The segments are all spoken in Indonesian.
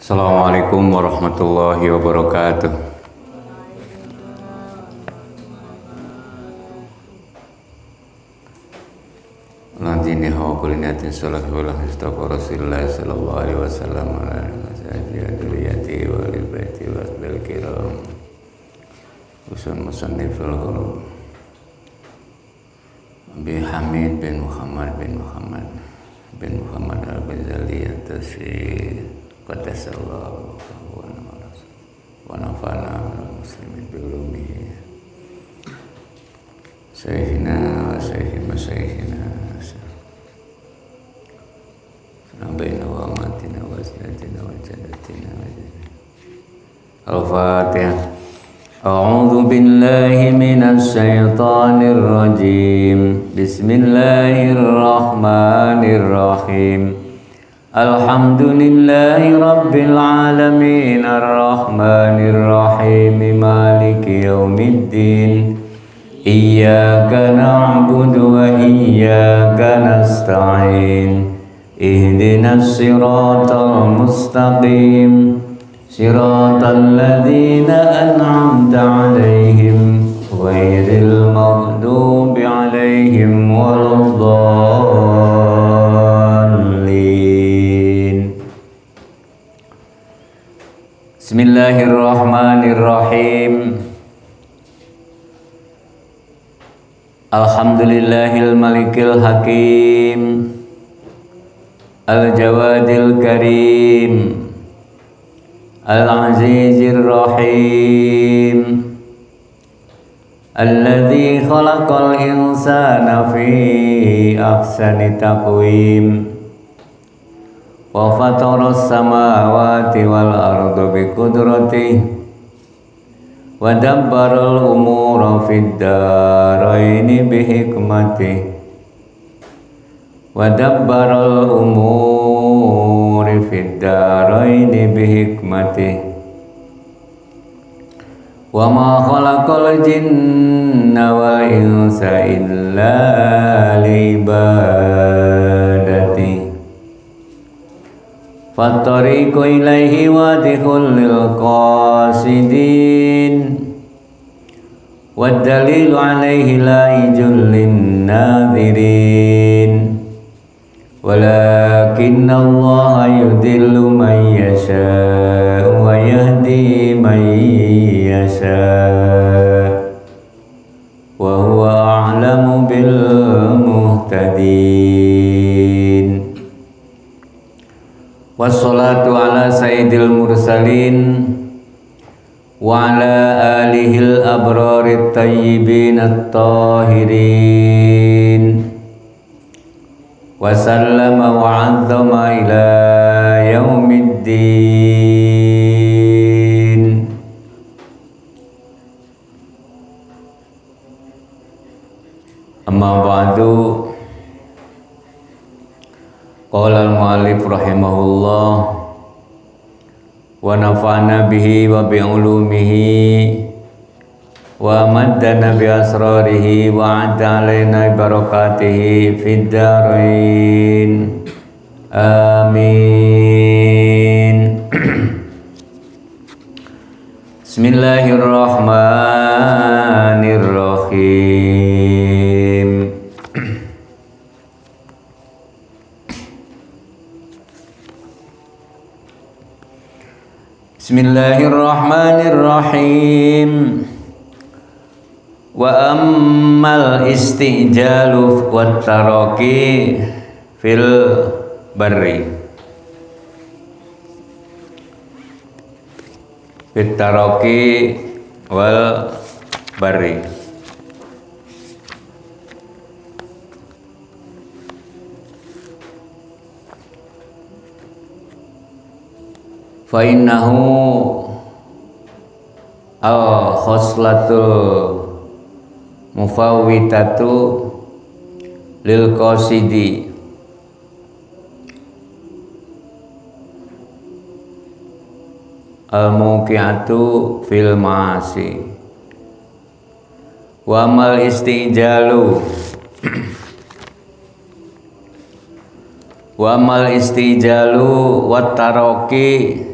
Assalamualaikum warahmatullahi wabarakatuh. Lanjini hawa kulinatin sholat wala istaghfar Rasulullah sallallahu alaihi wasallam ala alihi adriyati wa libaiti wa asbil kiram usun musanniful ghurub Abi Hamid bin Muhammad al-Ghazali at-Tasir qaddasallahu wa nafa'ana muslimin bilumihi sayyidina wa sayyid masyaykhina baina wa matina wa asnatina wa jadatina Al-Fatihah. A'udzu billahi minasy syaithanir rajim. Bismillahirrahmanirrahim. Alhamdulillahi rabbil alamin arrahmanir rahim maliki yaumiddin. Iyyaka na'budu wa iyyaka nasta'in. Ihdinas siratal mustaqim siratal ladzina an'amta 'alaihim ghairil maghdubi 'alaihim waladdallin. Bismillahirrahmanirrahim. Alhamdulillahil malikil hakim Al-Jawadil Karim Al-Azizir Rahim Alladzi khalaqal insana fi ahsani taqwim wa fataras samawati wal arda bi qudratihi wa dabbaral umura fid daraini bi hikmatihi wa dabbaral umuri fid daraini bi hikmatihi wa ma khalaqal jinna wal insa illa li'ibadati fattariqu ilaihi wadihul lil qasidin wad dalilu alaihi laijul lin nadhirin walakinna Allah yudillu man yasha wa yahdi man yasha wa huwa a'lamu bil muhtadin. Wassalatu ala sayyidil mursalin wa ala alihil abrarit tayyibin at-tahirin wa sallama wa 'azzama ila yaumiddin. Amma ba'du. Qala al-mu'allif rahimahullah wa nafa'na bihi wa bi ulumihi wa maddana bi asrarihi wa adda alaina barakatihi fid darain amin. Bismillahirrahmanirrahim. Bismillahirrahmanirrahim. Wa ammal istijalu wat taraki fil barri fit taraki wal barri fa innahu al khoslatul mufawwitatu lil qasidi al muqiatu fil ma'asi wa mal istijalu wa mal istijalu wat taraki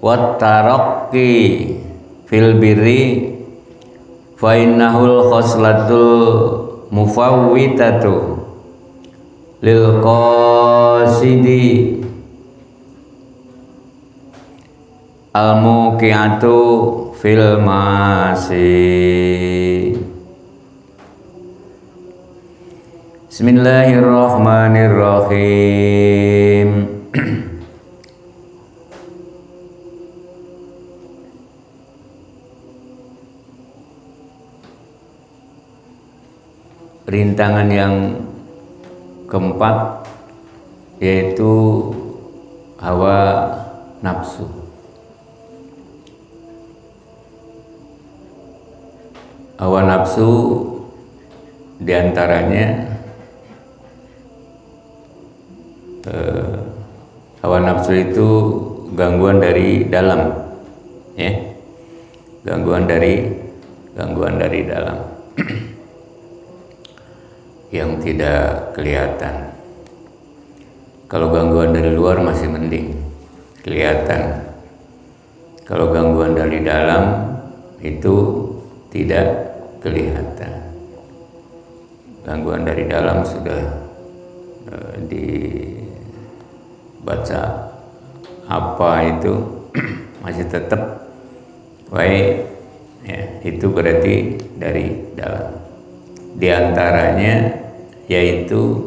wat taraqi fil birri fa innahul khoslatul mufawwitatu lil qasidi al muqiatu fil masi. Bismillahirrahmanirrahim. Rintangan yang keempat yaitu hawa nafsu. Hawa nafsu diantaranya hawa nafsu itu gangguan dari dalam, ya, gangguan dari dalam yang tidak kelihatan. Kalau gangguan dari luar masih mending kelihatan. Kalau gangguan dari dalam itu tidak kelihatan. Gangguan dari dalam sudah dibaca apa itu masih tetap baik, ya, itu berarti dari dalam. Di antaranya yaitu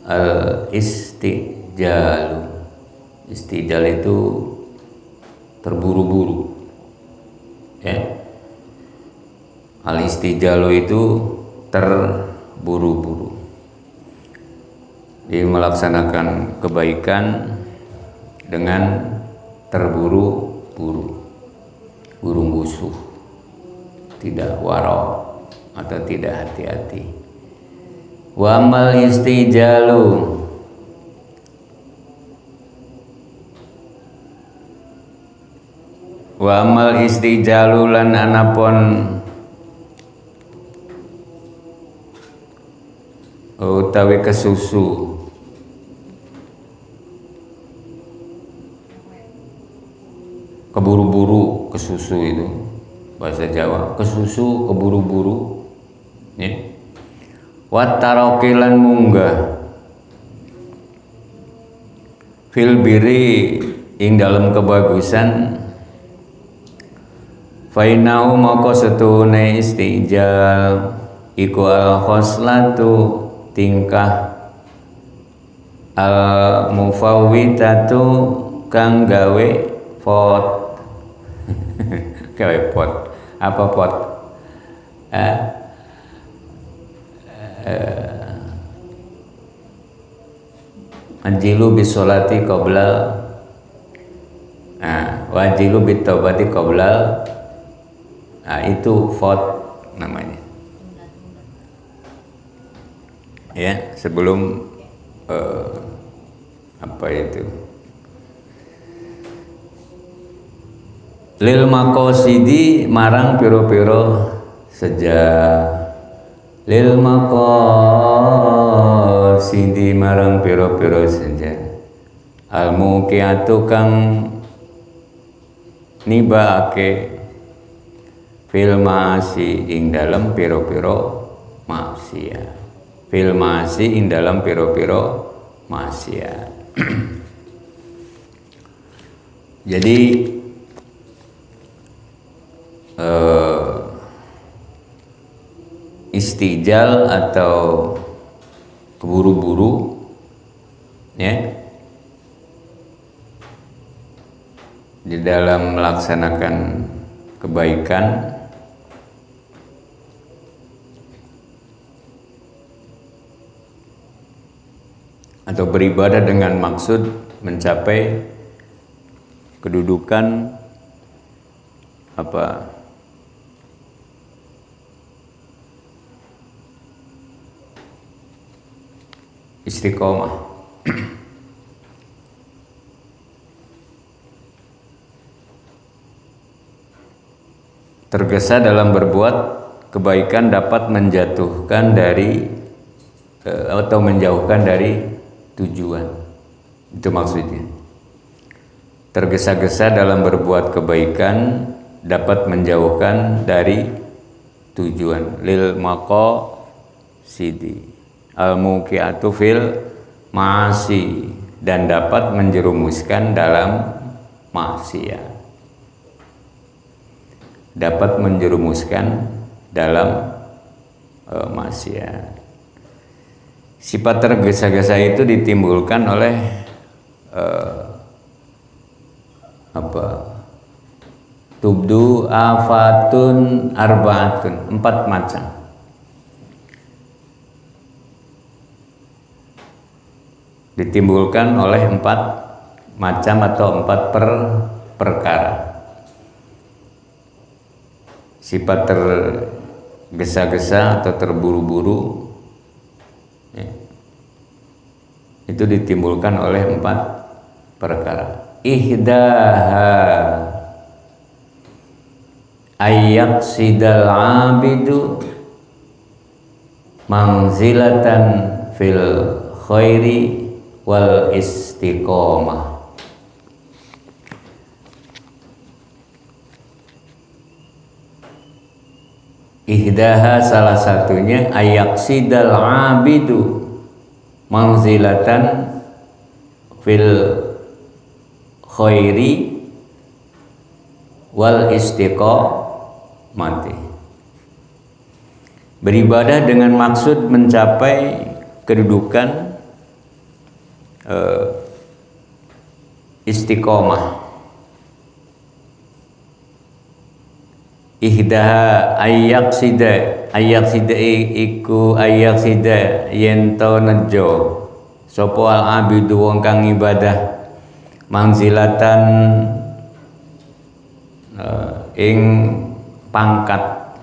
al-istijalu. Istijal itu terburu-buru, ya. Al-istijalu itu terburu-buru. Dia melaksanakan kebaikan dengan terburu-buru, buru-busu, tidak waro atau tidak hati-hati. Wa amal istijalu, wa amal istijalu lan anapun utawi kesusu keburu-buru, kesusu itu bahasa Jawa, kesusu keburu-buru, ya. Wat tarokilan munggah fil biri ing dalam kebagusan, fainahu maka setune istijal iku al khoslatu tingkah al mufawwitatu kang gawe pot. Gawe pot apa pot? Anjilu bisolati qoblal, wajilu bitobati qoblal, itu pot namanya, ya, sebelum apa itu, lil makosidi marang piro-piro sejak, lil makosidi marang piro-piro sejak, al muqiatu kang nibaake fil ma'asi ing dalam piro-piro maksiat, fil ma'asi ing dalam piro-piro maksiat. Jadi istijal atau keburu-buru, ya, di dalam melaksanakan kebaikan atau beribadah dengan maksud mencapai kedudukan apa, istiqomah. Tergesa dalam berbuat kebaikan dapat menjatuhkan dari atau menjauhkan dari tujuan. Itu maksudnya. tergesa-gesa dalam berbuat kebaikan dapat menjauhkan dari tujuan. Lil maqasidi al muqiatu fil ma'asi, dan dapat menjerumuskan dalam maksiat. Dapat menjerumuskan dalam maksiat. Sifat tergesa-gesa itu ditimbulkan oleh tubdu afatun arbaatun, 4 macam. Ditimbulkan oleh 4 macam atau 4 perkara. Sifat tergesa-gesa atau terburu-buru ya, itu ditimbulkan oleh 4 perkara. Ihdaha ayyaqsidal abidu manzilatan fil khairi wal istiqomah. Ihdaha salah satunya ayyaqsidal abidu manzilatan fil khairi wal istiqomati. Beribadah dengan maksud mencapai kedudukan istiqomah. Ihdaha ayyaqsida iku ayyaqsida yento nejo sapa al abidu wong kang ibadah manzilatan ing pangkat,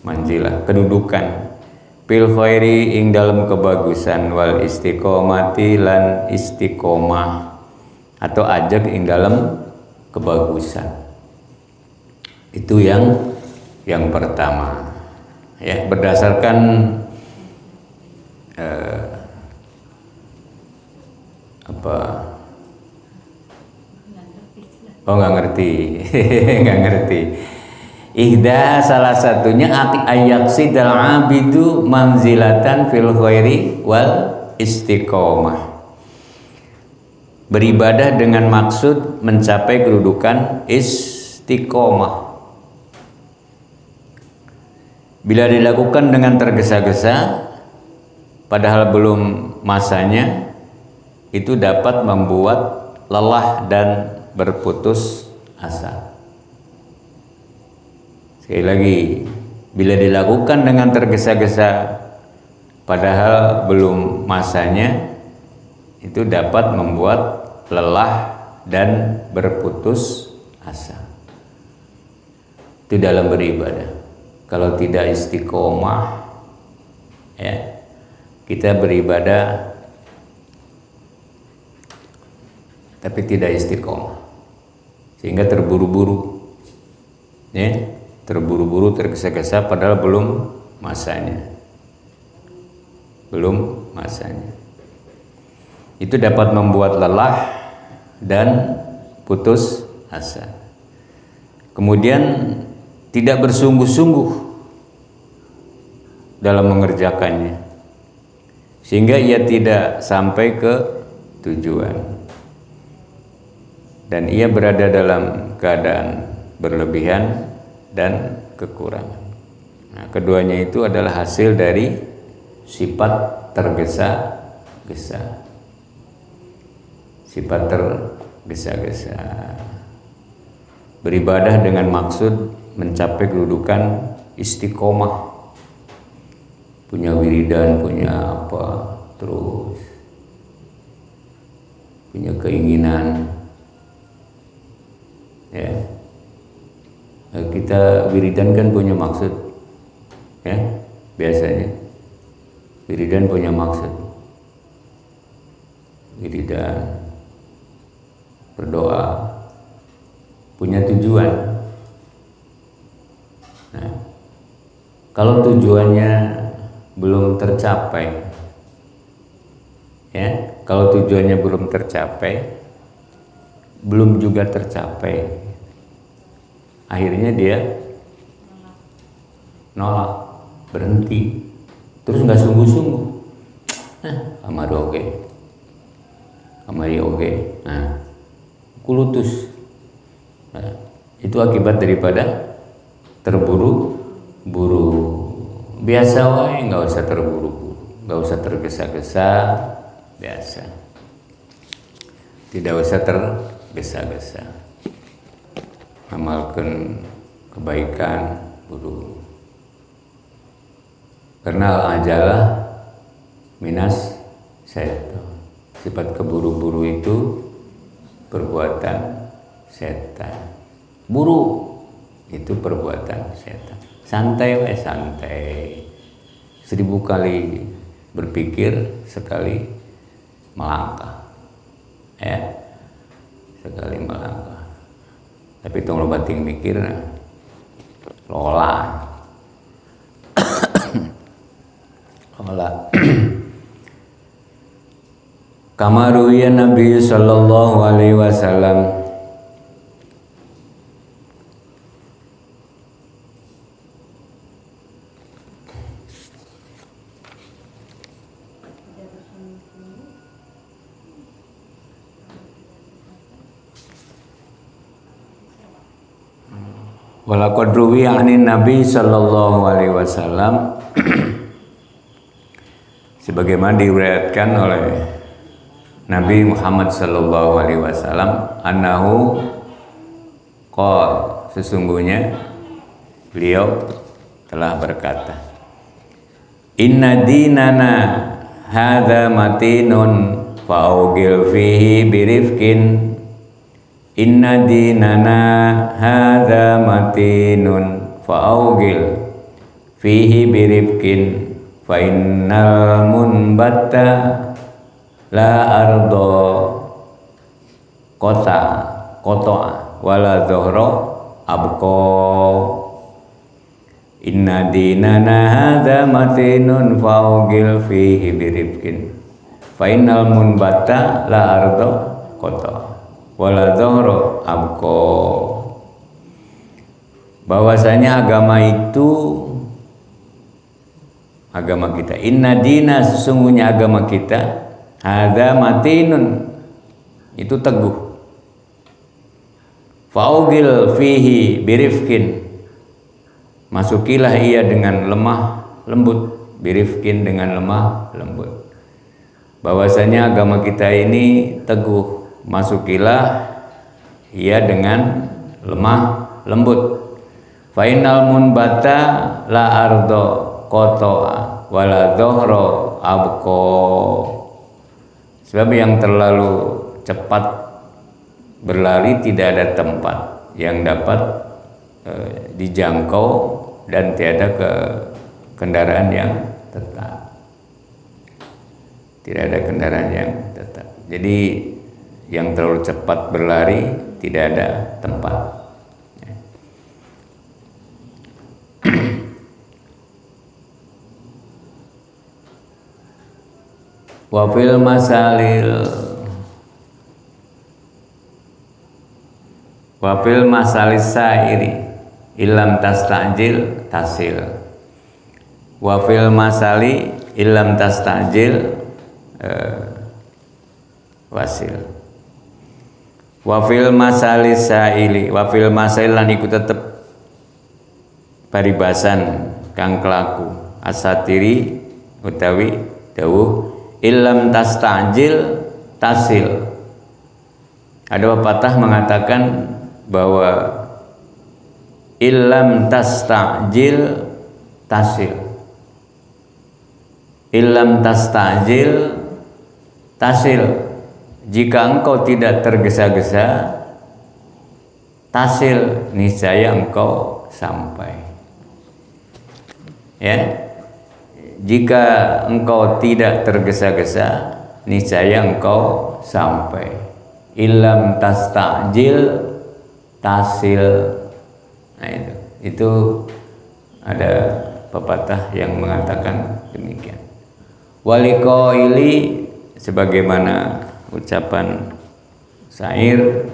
manzilah kedudukan, fil khairi ing dalam kebagusan, wal istiqomati lan istiqomah atau ajak ing dalam kebagusan. Itu yang pertama ya, berdasarkan nggak ngerti nggak ngerti. Ihda salah satunya ayyaqsidal abidu manzilatan fil khairi wal istiqomah. Beribadah dengan maksud mencapai kedudukan istiqomah. Bila dilakukan dengan tergesa-gesa padahal belum masanya, itu dapat membuat lelah dan berputus asa. Sekali lagi, bila dilakukan dengan tergesa-gesa padahal belum masanya, itu dapat membuat lelah dan berputus asa. Itu dalam beribadah. Kalau tidak istiqomah ya, kita beribadah tapi tidak istiqomah, sehingga terburu-buru ya, terburu-buru tergesa-gesa padahal belum masanya, itu dapat membuat lelah dan putus asa. Kemudian tidak bersungguh-sungguh dalam mengerjakannya, sehingga ia tidak sampai ke tujuan dan ia berada dalam keadaan berlebihan dan kekurangan. Nah, keduanya itu adalah hasil dari sifat tergesa-gesa. Sifat tergesa-gesa. Beribadah dengan maksud mencapai kedudukan istiqomah. Punya wiridan, punya apa, terus punya keinginan. Ya, kita wiridan kan punya maksud, ya biasanya wiridan punya maksud, wiridan berdoa punya tujuan. Nah, kalau tujuannya belum tercapai, ya kalau tujuannya belum tercapai, belum juga tercapai, akhirnya dia nolak, berhenti, terus nggak sungguh-sungguh, kamari oge, nah kulutus. Nah, itu akibat daripada terburu-buru. Biasa wae, nggak usah terburu-buru, nggak usah tergesa-gesa, biasa. Tidak usah tergesa-gesa. Amalkan kebaikan buru. Karena ajalah minas setan. Sifat keburu-buru itu perbuatan setan. Buru itu perbuatan setan. Santai we, santai. 1000 kali berpikir, sekali melangkah. Ya, sekali melangkah. Tapi tong loba ting mikir, lola. Lola. Kamaruya Nabi sallallahu alaihi wasallam walaqad ruwiya 'anin Nabi sallallahu alaihi wasallam sebagaimana diriwayatkan oleh Nabi Muhammad sallallahu alaihi wasallam annahu qala, sesungguhnya beliau telah berkata, inna dinana hadza matinun fa'ugil fihi birifkin. Inna dinana hadza matinun fa'ugil fihi birifkin fa innal munbatta la ardo kota wala dhuhra abqa. Inna dinana hadza matinun fa'ugil fihi birifkin fa innal munbatta la ardo kota wala dhuhra abqa. Bahwasanya agama itu, agama kita, inna dina, sesungguhnya agama kita, hadza matinun, itu teguh, fa'ugil fihi birifkin, masukilah ia dengan lemah lembut, birifkin dengan lemah lembut. Bahwasanya agama kita ini teguh, masukilah ia dengan lemah lembut. Fainal munbata la ardo kotoa wala dhuhra abqa. Sebab yang terlalu cepat berlari tidak ada tempat yang dapat dijangkau dan tiada kendaraan yang tetap. Tidak ada kendaraan yang tetap. Jadi yang terlalu cepat berlari tidak ada tempat. Wafil masalis sairi ilam tastajil tasil. Wafil masali ilam tastajil wasil. Wafil masalis saili, wafil masail lan iku tetep paribasan kang kelaku asatiri utawi dawuh illam tastajil tasil. Ada pepatah mengatakan bahwa illam tastajil tasil, illam tastajil tasil. Jika engkau tidak tergesa-gesa, tasil, niscaya engkau sampai. Ya, jika engkau tidak tergesa-gesa, niscaya engkau sampai. Illam tastajil tasil. Nah itu ada pepatah yang mengatakan demikian. Waliqaili, sebagaimana ucapan syair,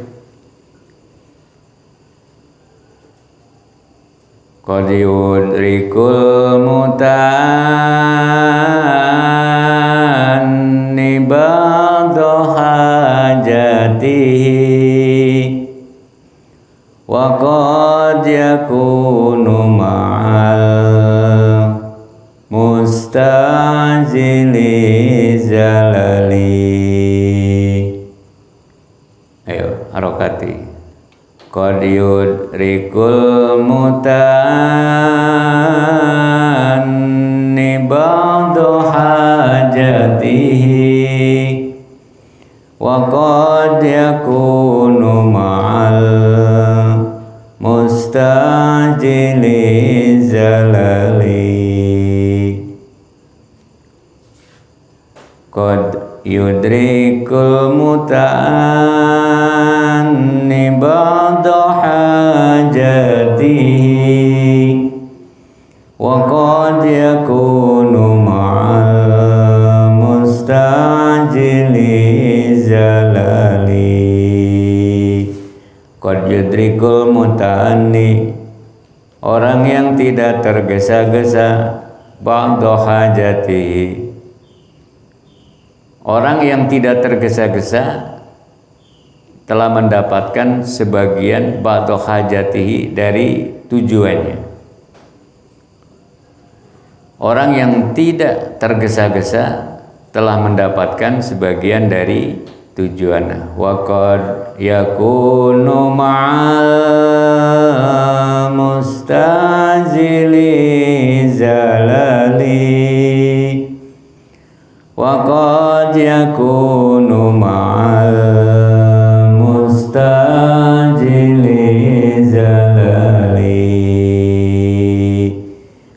qad yudrikul mutanni ba'da hajatihi wa qad yakunu ma'al mustajili zalali. Ayo harokati. Qad yudrikul mutanni ba'da hajatihi wa qad yakunu ma'al mustajili zalali. Qad yudrikul mutanni ba'da hajatihi wa qad yakunu ma'al mustajili zalali. Qad yudrikul mutanni, orang yang tidak tergesa-gesa, ba'da hajatihi, orang yang tidak tergesa-gesa telah mendapatkan sebagian ba'da hajatihi dari tujuannya. Orang yang tidak tergesa-gesa telah mendapatkan sebagian dari tujuannya. Wa qad yakunu ma'al mustajili zalali wa qad yakunu ma'al mustajili zalali.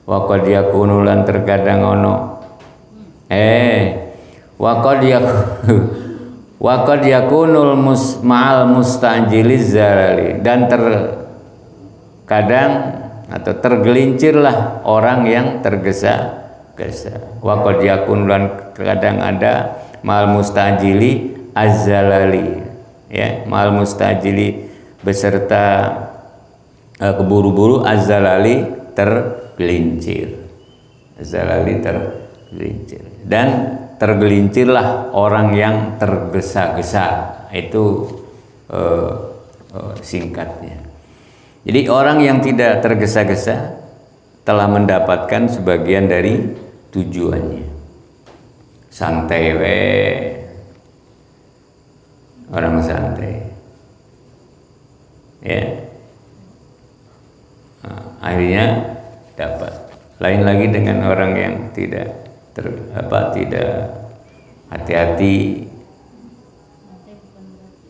Wa qad yakunu lan terkadang ono wa qad yakunul ma'al mustajili zalali, dan terkadang atau tergelincirlah orang yang tergesa-gesa. Wa qad yakun lan terkadang ada ma'al mustajili az-zalali, ya, ma'al mustajili beserta keburu-buru, az-zalali tergelincir, az-zalali tergelincir, dan tergelincirlah orang yang tergesa-gesa. Itu singkatnya. Jadi orang yang tidak tergesa-gesa telah mendapatkan sebagian dari tujuannya. Santai we, orang santai, ya, akhirnya dapat. Lain lagi dengan orang yang tidak tidak hati-hati,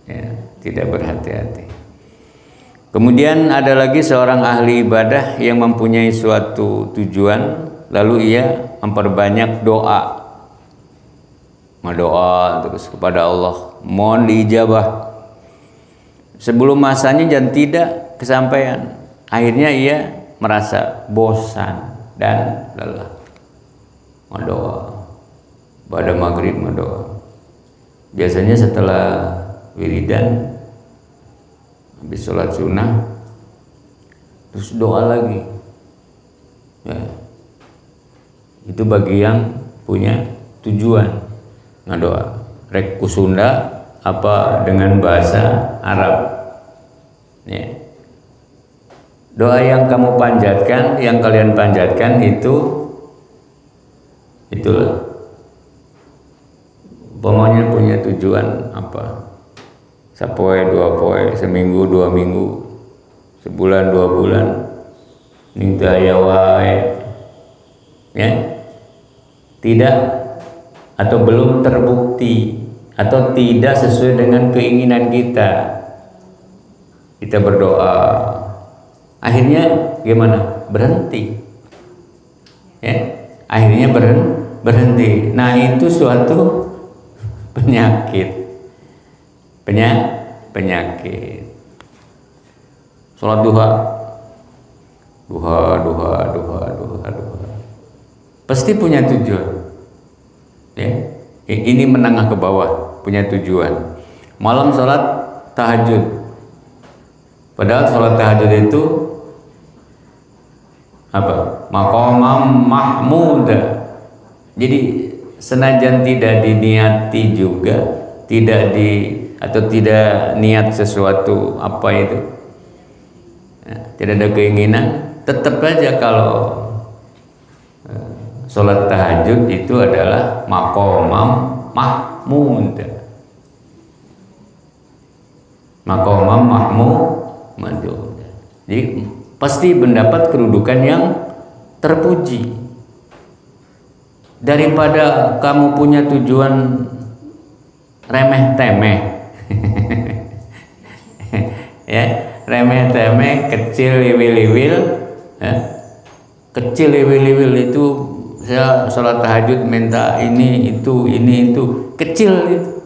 ya, tidak berhati-hati. Kemudian ada lagi seorang ahli ibadah yang mempunyai suatu tujuan, lalu ia memperbanyak doa, terus kepada Allah, mohon diijabah sebelum masanya dan tidak kesampaian. Akhirnya ia merasa bosan dan lelah. Doa pada maghrib, doa. Biasanya setelah wiridan, habis sholat sunnah, terus doa lagi. Ya. Itu bagi yang punya tujuan ngadoa. Rek ku Sunda apa dengan bahasa Arab. Ya. Doa yang kamu panjatkan, yang kalian panjatkan itulah, umpamanya punya tujuan apa, sapoe dua poe, seminggu dua minggu, sebulan dua bulan, minta ya wae, ya, tidak atau belum terbukti atau tidak sesuai dengan keinginan kita berdoa, akhirnya gimana? Berhenti, ya. Akhirnya berhenti. Nah, itu suatu penyakit. Sholat duha. Pasti punya tujuan. Ya. Ini menengah ke bawah, punya tujuan. Malam sholat tahajud. Padahal sholat tahajud itu apa? Maqamam mahmuda. Jadi senajan tidak diniati juga, tidak niat sesuatu apa itu, ya, tidak ada keinginan, tetap aja kalau sholat tahajud itu adalah maqamam mahmud. Maqamam mahmud. Jadi pasti mendapat kedudukan yang terpuji. Daripada kamu punya tujuan remeh-temeh ya, remeh-temeh, kecil liwil-liwil ya. Kecil liwil-liwil itu saya sholat tahajud minta ini itu kecil itu.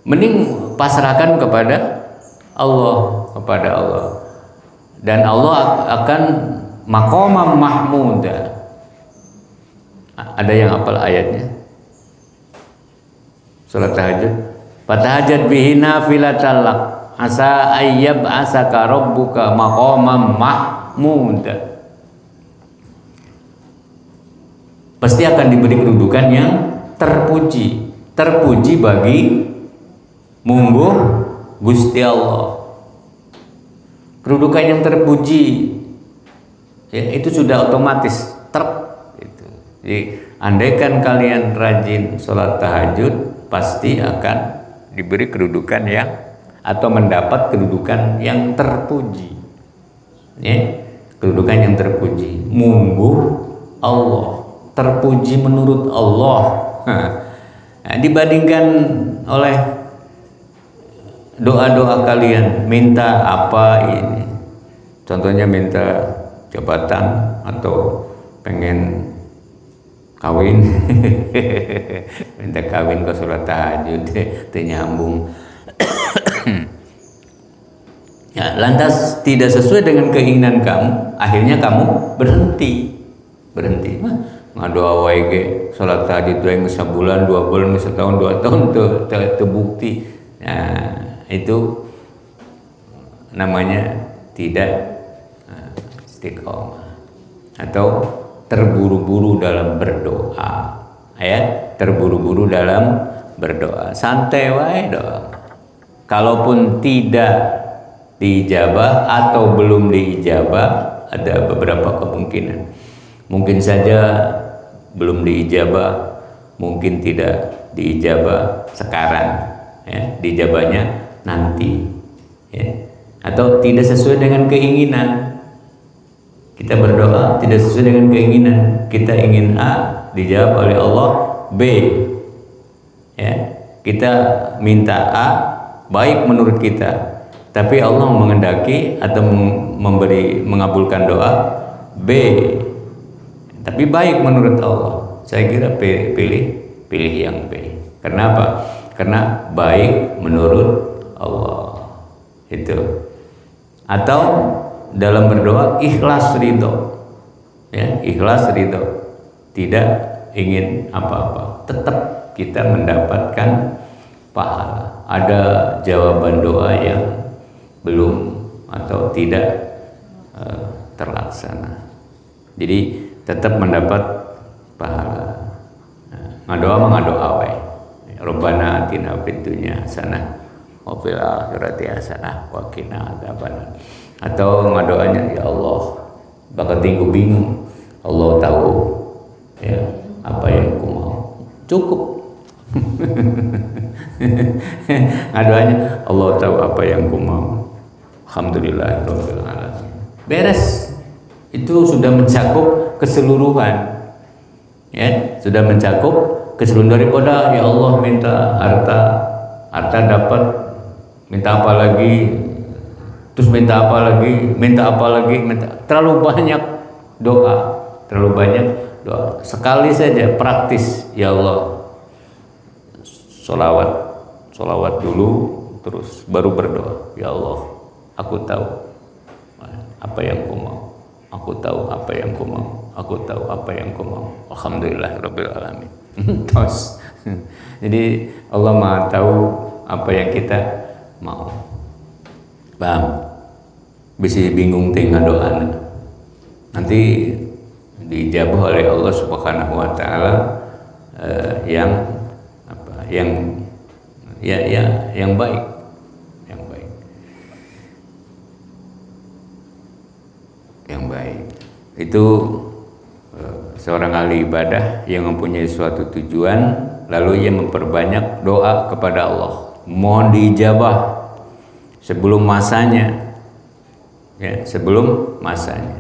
Mending pasrahkan kepada Allah, dan Allah akan maqamam mahmuda. Ada yang hafal ayatnya? Salat tahajud. Fatahajjad bihi nafilatan lak asa ayyab asaka rabbuka maqamam mahmuda. Pasti akan diberi kedudukan yang terpuji. Terpuji bagi mungguh Gusti Allah. Kedudukan yang terpuji ya, itu sudah otomatis itu. Jadi andaikan kalian rajin sholat tahajud, pasti akan diberi kedudukan yang atau mendapat kedudukan yang terpuji ya, kedudukan yang terpuji, mungguh Allah, terpuji menurut Allah. Nah, dibandingkan oleh doa-doa kalian, minta apa ini, contohnya minta jabatan atau pengen kawin minta kawin ke sholat tahajud itu nyambung. Ya, lantas tidak sesuai dengan keinginan kamu, akhirnya kamu berhenti. Ngadoa wae ge sholat tahajud wae geus sabulan, 2 bulan, setahun, 2 tahun teu bukti. Nah, itu namanya tidak istiqomah atau terburu-buru dalam berdoa ya, terburu-buru dalam berdoa. Santai wae doa. Kalaupun tidak diijabah atau belum diijabah, ada beberapa kemungkinan. Mungkin saja belum diijabah, mungkin tidak diijabah sekarang ya, diijabahnya nanti ya. Atau tidak sesuai dengan keinginan. Kita berdoa tidak sesuai dengan keinginan. Kita ingin A, dijawab oleh Allah B. Ya, kita minta A, baik menurut kita, tapi Allah mengendaki atau mengabulkan doa B, tapi baik menurut Allah. Saya kira pilih yang B. Kenapa? Karena baik menurut Allah itu. Atau dalam berdoa ikhlas ridho ya, ikhlas ridho, tidak ingin apa-apa, tetap kita mendapatkan pahala. Ada jawaban doa yang belum atau tidak terlaksana, jadi tetap mendapat pahala. Ngadoa mah ngadoa wae, Rabbana atina fid dunya hasanah wa fil akhirati hasanah wa qina adzabannar. Atau ngadoanya, ya Allah, bakal bingung, Allah tahu ya apa yang ku mau, cukup. Ngadoanya, Allah tahu apa yang ku mau, alhamdulillahirabbil alamin, beres. Itu sudah mencakup keseluruhan ya, sudah mencakup keseluruhan. Daripada ya Allah minta harta dapat, minta apa lagi, terus minta apa lagi, terlalu banyak doa, sekali saja praktis. Ya Allah, sholawat dulu, terus baru berdoa. Ya Allah, aku tahu apa yang ku mau, aku tahu apa yang ku mau, aku tahu apa yang ku mau, alhamdulillahirabbil alamin. Terus jadi Allah Maha tahu apa yang kita mau. Paham? Bisa bingung teh ngadoana. nanti diijabah oleh Allah Subhanahu wa taala yang baik. Yang baik. Itu seorang ahli ibadah yang mempunyai suatu tujuan lalu ia memperbanyak doa kepada Allah, mohon diijabah sebelum masanya. Ya, sebelum masanya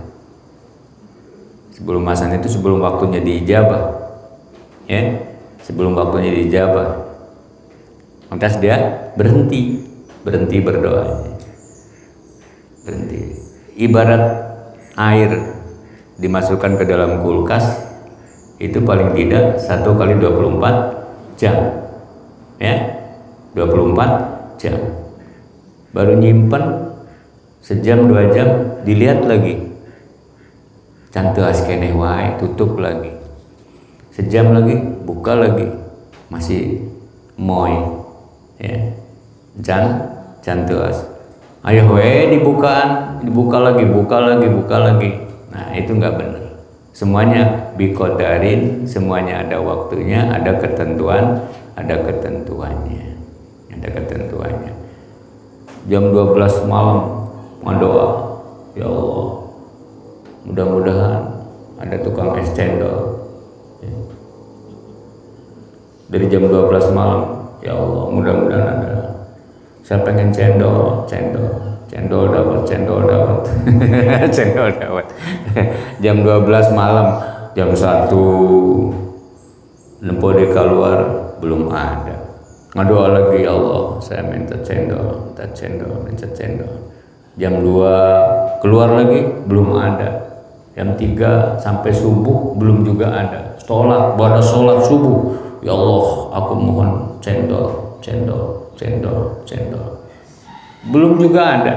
itu sebelum waktunya diijabah, ya, sebelum waktunya diijabah, lantas dia berhenti berdoa, berhenti. Ibarat air dimasukkan ke dalam kulkas itu paling tidak 1 kali 24 jam, ya, 24 jam, baru nyimpen sejam 2 jam, dilihat lagi cantik askeneh wae, tutup lagi, sejam lagi buka lagi, masih moy, ya, cantik as, ayo wae dibuka lagi. Nah itu nggak benar. Semuanya biqadarin, semuanya ada waktunya, ada ketentuannya. Jam 12 malam doa, ya Allah, mudah-mudahan ada tukang es cendol. Dari jam 12 malam, ya Allah, mudah-mudahan ada. Saya pengen cendol dapat. Cendol dapat. Jam 12 malam, jam 1 nempo di keluar belum ada. Ngedoa lagi, ya Allah, saya minta cendol. Jam 2 keluar lagi belum ada. Jam 3 sampai subuh belum juga ada. Pada sholat subuh, ya Allah, aku mohon cendol. Belum juga ada.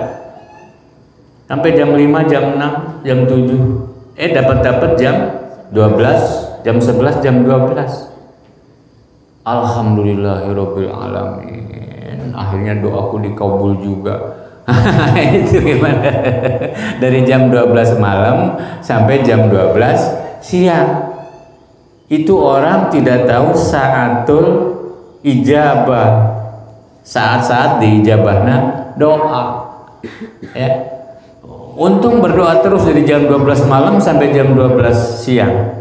Sampai jam 5, jam 6, jam 7. Dapat jam 12, jam 11, jam 12. Alhamdulillahirabbil alamin. Akhirnya doaku dikabul juga. Itu gimana? Dari jam 12 malam sampai jam 12 siang. Itu orang tidak tahu saatul ijabah, saat-saat diijabahna doa, ya. Untung berdoa terus dari jam 12 malam sampai jam 12 siang.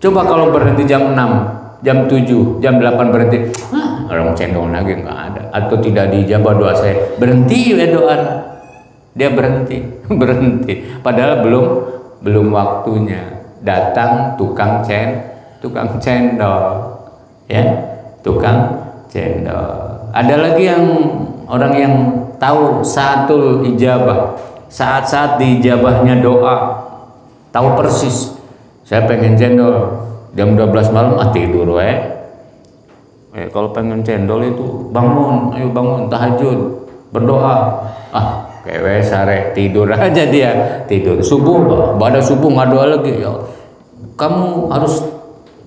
Coba kalau berhenti jam 6, jam 7, jam 8 berhenti, orang cendol lagi nggak ada, atau tidak diijabah doa saya, berhenti ya doa, dia berhenti. Padahal belum waktunya. Datang tukang cendol, ya, tukang cendol. Ada lagi yang orang yang tahu saatul ijabah, saat-saat diijabahnya doa, tahu persis. Saya pengen cendol jam 12 malam, tidur kalau pengen cendol itu ayo bangun tahajud, berdoa, kewe sare, tidur aja dia, tidur. Subuh, pada subuh nggak doa lagi, ya kamu harus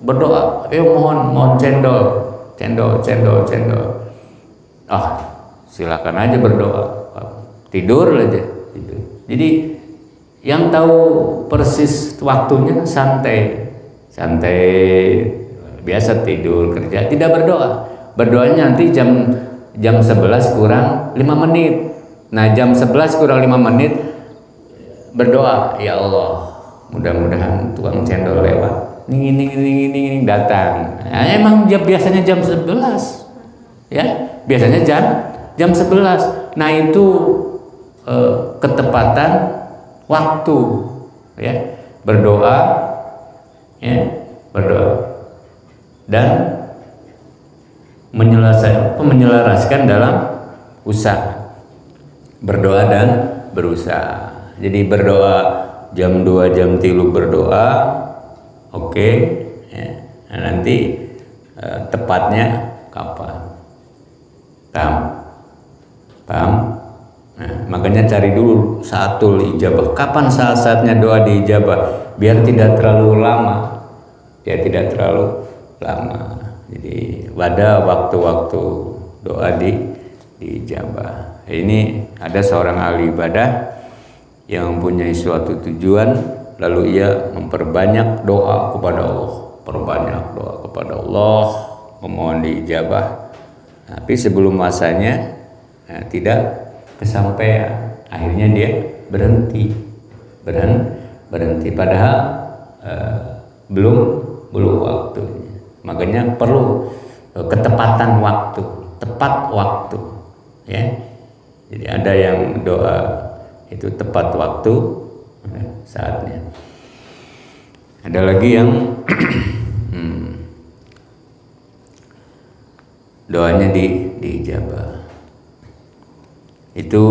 berdoa, mohon cendol. Silakan aja berdoa, tidur aja gitu. Jadi yang tahu persis waktunya santai, biasa tidur, kerja, tidak berdoa. Berdoanya nanti jam 11 kurang 5 menit. Nah, jam 11 kurang 5 menit berdoa, ya Allah, mudah-mudahan tukang cendol lewat. Ning datang. Nah, emang biasanya jam 11. Ya, biasanya jam 11. Nah, itu ketepatan waktu, ya. Berdoa, ya, dan menyelaraskan dalam usaha. Berdoa dan berusaha. Jadi berdoa jam 2, jam 3 berdoa, oke, ya. Nah, nanti tepatnya kapan? Paham? Nah, makanya cari dulu saatul ijabah. Kapan saat-saatnya doa diijabah? Biar tidak terlalu lama. Jadi pada waktu-waktu doa diijabah. Ini ada seorang ahli ibadah yang mempunyai suatu tujuan lalu ia memperbanyak doa kepada Allah, perbanyak doa kepada Allah, memohon diijabah. Tapi sebelum masanya tidak kesampaian, akhirnya dia berhenti padahal belum waktunya. Makanya perlu ketepatan waktu, tepat waktu, ya. Jadi ada yang doa itu tepat waktu saatnya. Ada lagi yang doanya diijabah. Itu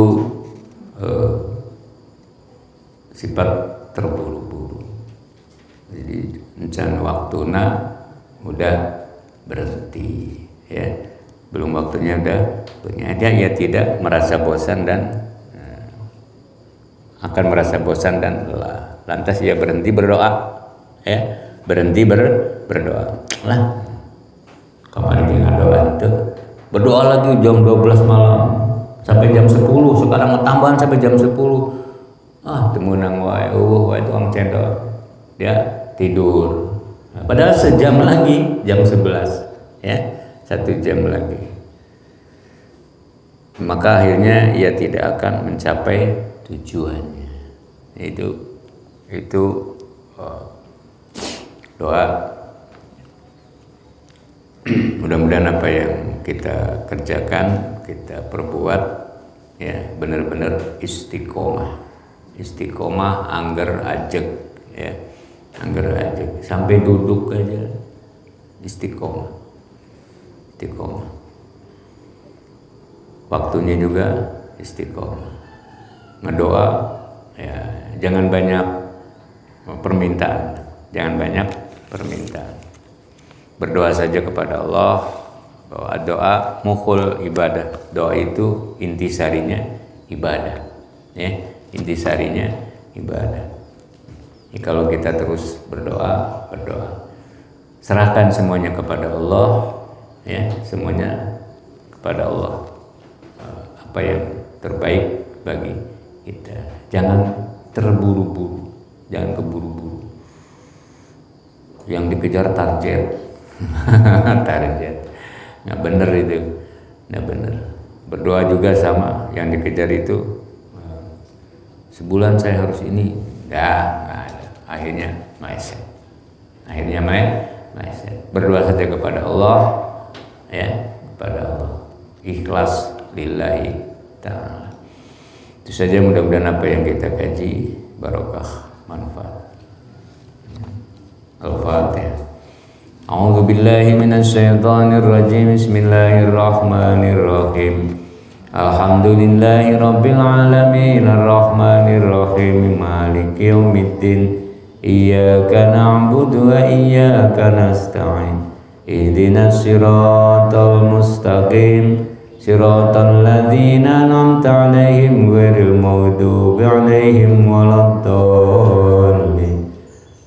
sifat terburu-buru. Jadi encan waktuna udah berhenti, ya. Belum waktunya udah punya. Ia tidak merasa bosan dan akan merasa bosan dan lelah. Lantas ia berhenti berdoa, ya. Berhenti berdoa. Lah, kapan tinggal doa itu? Berdoa lagi jam 12 malam sampai jam 10. Sekarang tambahan sampai jam 10. Temunang wae itu ang cendol. Dia tidur. Padahal sejam lagi jam 11, ya. 1 jam lagi. Maka akhirnya ia tidak akan mencapai tujuannya. Itu doa. Mudah-mudahan apa yang kita kerjakan, kita perbuat, ya, benar-benar istiqomah angger ajeg, ya, angger ajeg sampai duduk aja istiqomah. Waktunya juga istiqomah. Ngedoa, ya, jangan banyak permintaan, berdoa saja kepada Allah. Doa mukhul ibadah. Doa itu intisarinya ibadah, ya, intisarinya ibadah. Jadi kalau kita terus berdoa, serahkan semuanya kepada Allah, ya, semuanya kepada Allah. Apa yang terbaik bagi kita. Jangan terburu-buru, jangan keburu-buru. Yang dikejar target. Target. Nggak bener itu. Nggak bener. Berdoa juga sama, yang dikejar itu sebulan saya harus ini. Nggak ada. Akhirnya meleset. Berdoa saja kepada Allah, ya, kepada Allah. Ikhlas lillahi ta'ala. Itu saja, mudah-mudahan apa yang kita kaji barokah, manfaat. Al-Fatihah. A'udzu billahi minasyaitonir rajim. Bismillahirrahmanirrahim. Alhamdulillahi rabbil alamin arrahmanir rahim maliki yaumiddin. Iyyaka na'budu wa iyyaka nasta'in. Ihdinas siratal mustaqim. Siratal ladzina an'amta 'alaihim ghairil maghdubi 'alaihim waladdallin.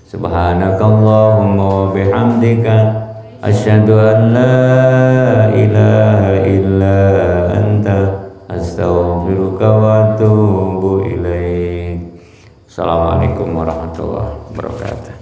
Subhanakallahumma wa bihamdika asyhadu an la ilaha illa anta astaghfiruka wa atubu ilaik. Assalamualaikum warahmatullahi wabarakatuh.